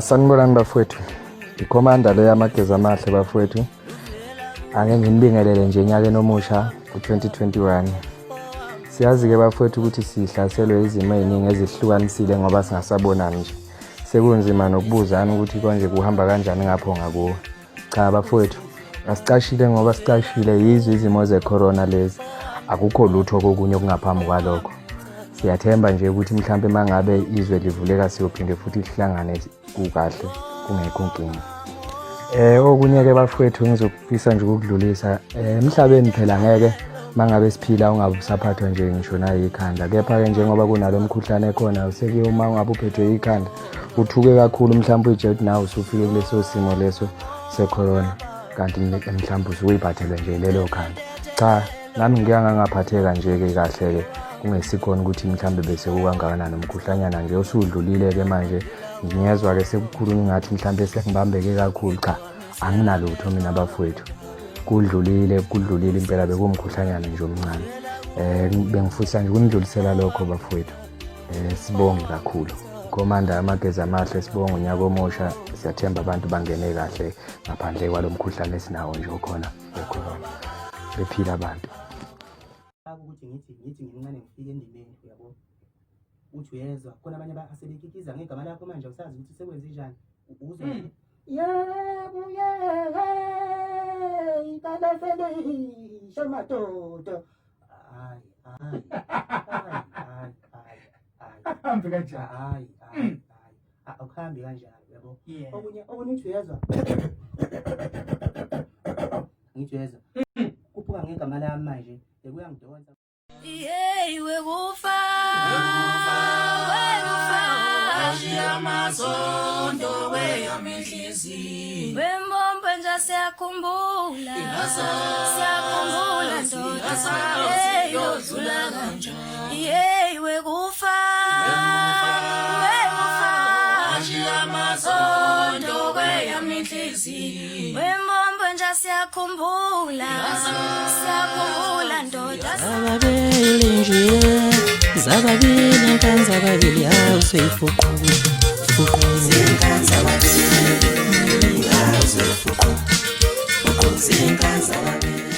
Sanibonani bafowethu. Ikhomanda le yamageza amahle bafowethu. Ake nginibingelele nje enyakeni omusha ku-2021. Siyazi ke bafowethu ukuthi sihlaselwe izimo eziningi ezihlukanisile ngoba singasabonani nje. Sekunzima nokubuzana ukuthi konje kuhamba kanjani ngapho ngakuwo. Cha bafowethu, asicashile ngoba sicashile yizo izimo ze-corona lezi. Akukho lutho kokunye okungaphambi kwalokho. Siyathemba nje ukuthi mhlambe mangabe izwe livuleka siyophinde futhi lihlangane kukahle kungekho inkinga. Okunye ke bafowethu ngizokufisa nje ukudlulisa emhlabeni phela ngeke mangabe siphila ungabe usaphathwa nje ngisho nayi ikhanda. Kepha ke njengoba kunalo mkhuhlane khona useke uma ungabe uphethwe ikhanda uthuke kakhulu mhlawumbe ujethi nawe usufike kuleso simo leso secorona kanti mhlawumbe usuyiphathele nje lelo khanda. Cha, nami ngiyangaphatheka nje ke kahle ke kungesikhona ukuthi mhlambe bese kukangakanani nomkhuhlanyana nje usudlulile ke manje ngiyezwa ke sekukhuluma ngathi mhlambe sekubambeke kakhulu. Cha, anginalutho mina bafowethu. Kudlulile impela bekumkhuhlanyana nje omncane. Bengifisa nje ukundlulisela lokho bafowethu. Sibonge kakhulu. Ikhomanda yamageza amahle sibonga unyaka omusha. Siyathemba abantu bangene kahle ngaphandle kwalomkhuhlane esinawo nje okhona ecorona. Bephila abantu. Ukuthi ngithi ngincane ngifike endimeni uyabo. Uthi uyezwa khona abanye asebekikiza ngegama lakho manje usazi ukuthi sekwenze njani. Uzwa yebo italabha matoto. Hayi. Hambe kanjani? Hayi. Awuhambi kanjani yabo. Okunye uthi uyezwa. Ngithi uyezwa. Kuphuka ngegama lami manje ekuyangidonsa. Wekufa amazondo weyamehliziyo wembombo nje siyakhumbula ndoda yodlula kanjani wekufa amazondo weyamehliziyo wembombo nje siyakhumbula ndoda zababili nkanza babili awuseyifuqu zinkanza babili awuseyifuqu zinkanza babili